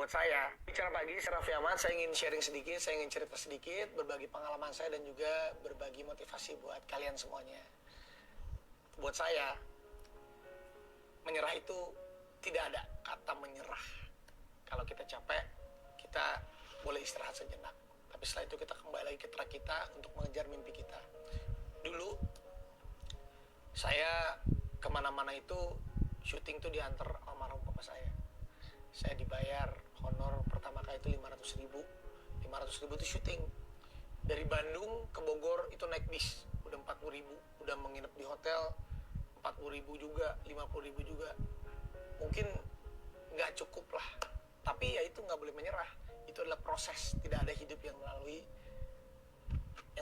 buat saya, bicara pagi, saya Raffi Ahmad, saya ingin sharing sedikit, saya ingin cerita sedikit, berbagi pengalaman saya dan juga berbagi motivasi buat kalian semuanya. Buat saya, menyerah itu tidak ada kata menyerah. Kalau kita capek, kita boleh istirahat sejenak. Tapi setelah itu kita kembali lagi ke track kita untuk mengejar mimpi kita. Dulu, saya kemana-mana itu syuting tuh diantar almarhum papa saya. Saya dibayar honor pertama kali itu 500.000. 500.000 itu syuting. Dari Bandung ke Bogor itu naik bis, udah 40.000. Udah menginap di hotel 40.000 juga, 50.000 juga. Mungkin nggak cukup lah. Tapi ya itu nggak boleh menyerah. Itu adalah proses. Tidak ada hidup yang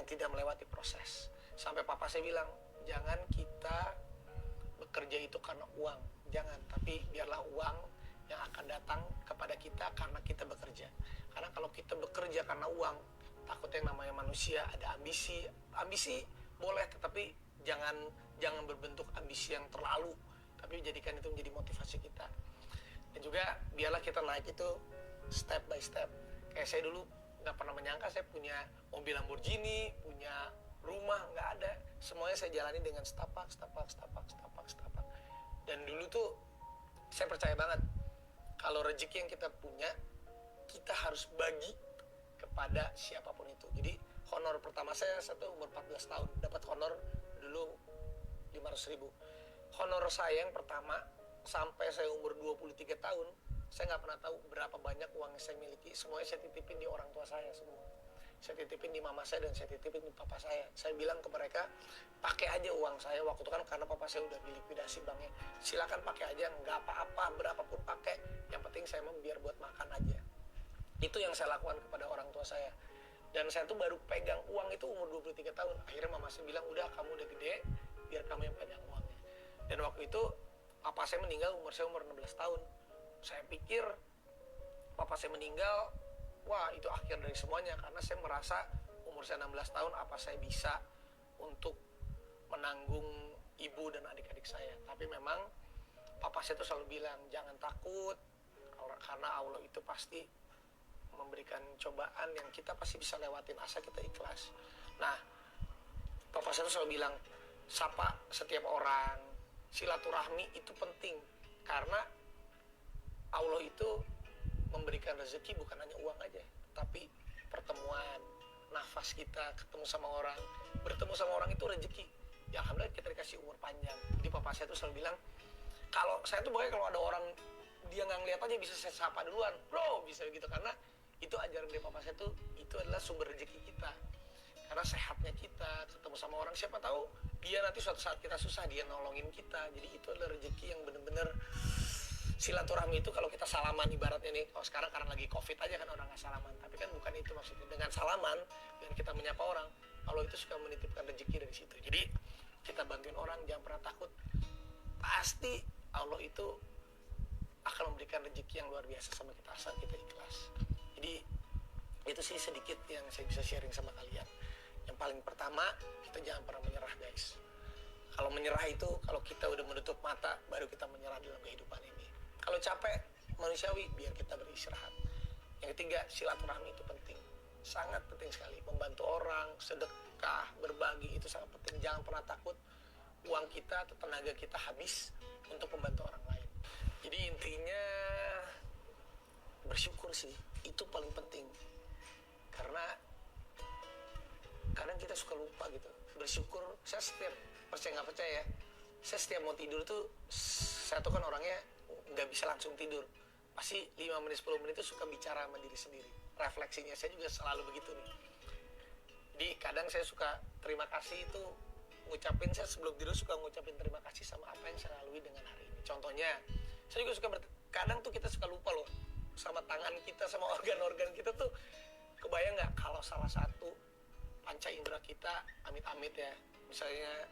tidak melewati proses. Sampai papa saya bilang, jangan kita bekerja itu karena uang. Jangan, tapi biarlah uang yang akan datang kepada kita karena kita bekerja. Karena kalau kita bekerja karena uang, takutnya yang namanya manusia ada ambisi. Ambisi boleh, tetapi jangan berbentuk ambisi yang terlalu, tapi jadikan itu menjadi motivasi kita. Dan juga biarlah kita naik itu step by step. Kayak saya dulu nggak pernah menyangka saya punya mobil Lamborghini, punya rumah, nggak ada. Semuanya saya jalani dengan setapak. Dan dulu tuh saya percaya banget kalau rezeki yang kita punya, kita harus bagi kepada siapapun itu. Jadi honor pertama saya tuh umur 14 tahun, dapat honor dulu 500.000. Honor saya yang pertama sampai saya umur 23 tahun, saya nggak pernah tahu berapa banyak uang yang saya miliki. Semuanya saya titipin di orang tua saya semua. Saya titipin di mama saya dan saya titipin di papa saya. Saya bilang ke mereka, pakai aja uang saya. Waktu itu kan karena papa saya udah dilikuidasi banknya. Silakan pakai aja, nggak apa-apa, berapapun pakai. Yang penting saya mau biar buat makan aja. Itu yang saya lakukan kepada orang tua saya. Dan saya tuh baru pegang uang itu umur 23 tahun. Akhirnya mama saya bilang, udah kamu udah gede, biar kamu yang pegang uangnya. Dan waktu itu papa saya meninggal, saya umur 16 tahun. Saya pikir papa saya meninggal, wah itu akhir dari semuanya. Karena saya merasa umur saya 16 tahun, apa saya bisa untuk menanggung ibu dan adik-adik saya. Tapi memang papa saya tuh selalu bilang, jangan takut, karena Allah itu pasti memberikan cobaan yang kita pasti bisa lewatin, asal kita ikhlas. Nah, papa saya tuh selalu bilang, sapa setiap orang, silaturahmi itu penting. Karena Allah itu memberikan rezeki bukan hanya uang aja, tapi pertemuan, nafas kita, ketemu sama orang. Bertemu sama orang itu rezeki. Ya alhamdulillah kita dikasih umur panjang. Jadi papa saya tuh selalu bilang, kalau saya tuh pokoknya kalau ada orang dia nggak ngeliat aja bisa saya sapa duluan, bro, bisa gitu. Karena itu ajaran dari papa saya tuh, itu adalah sumber rezeki kita. Karena sehatnya kita, ketemu sama orang, siapa tahu dia nanti suatu saat kita susah, dia nolongin kita. Jadi itu adalah rezeki yang bener-bener. Silaturahmi itu kalau kita salaman ibaratnya nih, kalau sekarang karena lagi covid aja kan orang nggak salaman, tapi kan bukan itu maksudnya. Dengan salaman, dengan kita menyapa orang, Allah itu suka menitipkan rezeki dari situ. Jadi kita bantuin orang, jangan pernah takut. Pasti Allah itu akan memberikan rezeki yang luar biasa sama kita asal kita ikhlas. Jadi itu sih sedikit yang saya bisa sharing sama kalian. Yang paling pertama, kita jangan pernah menyerah guys. Kalau menyerah itu, kalau kita udah menutup mata, baru kita menyerah dalam kehidupan ini. Kalau capek, manusiawi, biar kita beristirahat. Yang ketiga, silaturahmi itu penting. Sangat penting sekali. Membantu orang, sedekah, berbagi, itu sangat penting. Jangan pernah takut uang kita atau tenaga kita habis untuk membantu orang lain. Jadi intinya, bersyukur sih. Itu paling penting. Karena kadang kita suka lupa gitu. Bersyukur, saya setiap, percaya nggak percaya, saya setiap mau tidur tuh, saya tuh kan orangnya nggak bisa langsung tidur. Pasti 5 menit 10 menit itu suka bicara sama diri sendiri. Refleksinya saya juga selalu begitu nih. Jadi kadang saya suka terima kasih itu ngucapin, saya sebelum tidur suka ngucapin terima kasih sama apa yang saya lalui dengan hari ini. Contohnya, saya juga suka kadang tuh kita suka lupa loh sama tangan kita, sama organ-organ kita tuh. Kebayang nggak kalau salah satu panca indera kita amit-amit ya, misalnya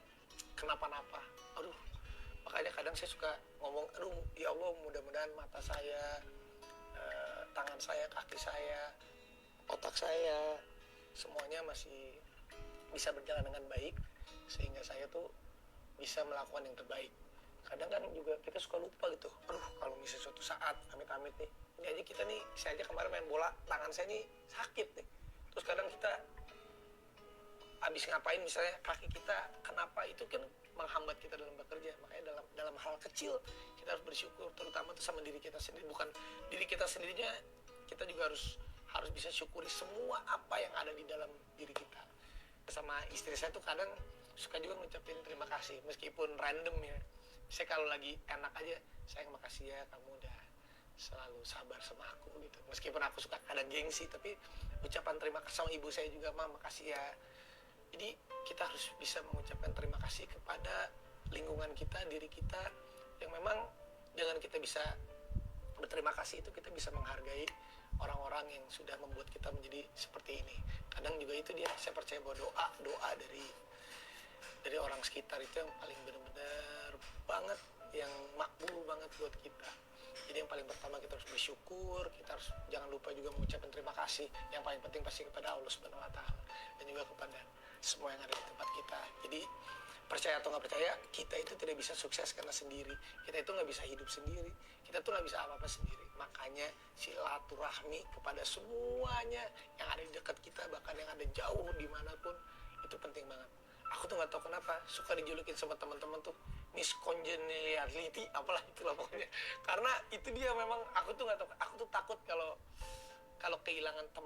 kenapa-napa, aduh, makanya kadang saya suka ngomong, aduh ya Allah mudah-mudahan mata saya, tangan saya, kaki saya, otak saya, semuanya masih bisa berjalan dengan baik, sehingga saya tuh bisa melakukan yang terbaik. kadang kan juga kita suka lupa gitu, aduh kalau misalnya suatu saat amit-amit nih, ini aja kita nih, saya aja kemarin main bola, tangan saya nih sakit nih, terus kadang kita abis ngapain misalnya kaki kita kenapa, itu kan menghambat kita dalam bekerja. Makanya dalam hal kecil kita harus bersyukur, terutama tuh sama diri kita sendiri. Bukan diri kita sendirinya, kita juga harus bisa syukuri semua apa yang ada di dalam diri kita. Sama istri saya tuh kadang suka juga ngucapin terima kasih meskipun random ya. Saya kalau lagi enak aja, sayang makasih ya kamu udah selalu sabar sama aku gitu. Meskipun aku suka kadang gengsi, tapi ucapan terima kasih sama ibu saya juga, "Mam, makasih ya." Jadi kita harus bisa mengucapkan terima kasih kepada lingkungan kita, diri kita, yang memang dengan kita bisa berterima kasih itu kita bisa menghargai orang-orang yang sudah membuat kita menjadi seperti ini. Kadang juga itu dia, saya percaya bahwa doa dari orang sekitar itu yang paling benar-benar banget, yang makbul banget buat kita. Jadi yang paling pertama kita harus bersyukur, kita harus jangan lupa juga mengucapkan terima kasih. Yang paling penting pasti kepada Allah Subhanahu wa taala dan juga kepada semua yang ada di tempat kita. Jadi percaya atau nggak percaya, kita itu tidak bisa sukses karena sendiri. Kita itu nggak bisa hidup sendiri. Kita tuh nggak bisa apa-apa sendiri. Makanya silaturahmi kepada semuanya yang ada di dekat kita, bahkan yang ada jauh dimanapun, itu penting banget. Aku tuh nggak tahu kenapa suka dijulukin sama teman-teman tuh Miss Congeniality, apalah itulah pokoknya. Karena itu dia, memang aku tuh nggak tahu, aku tuh takut kalau kehilangan teman.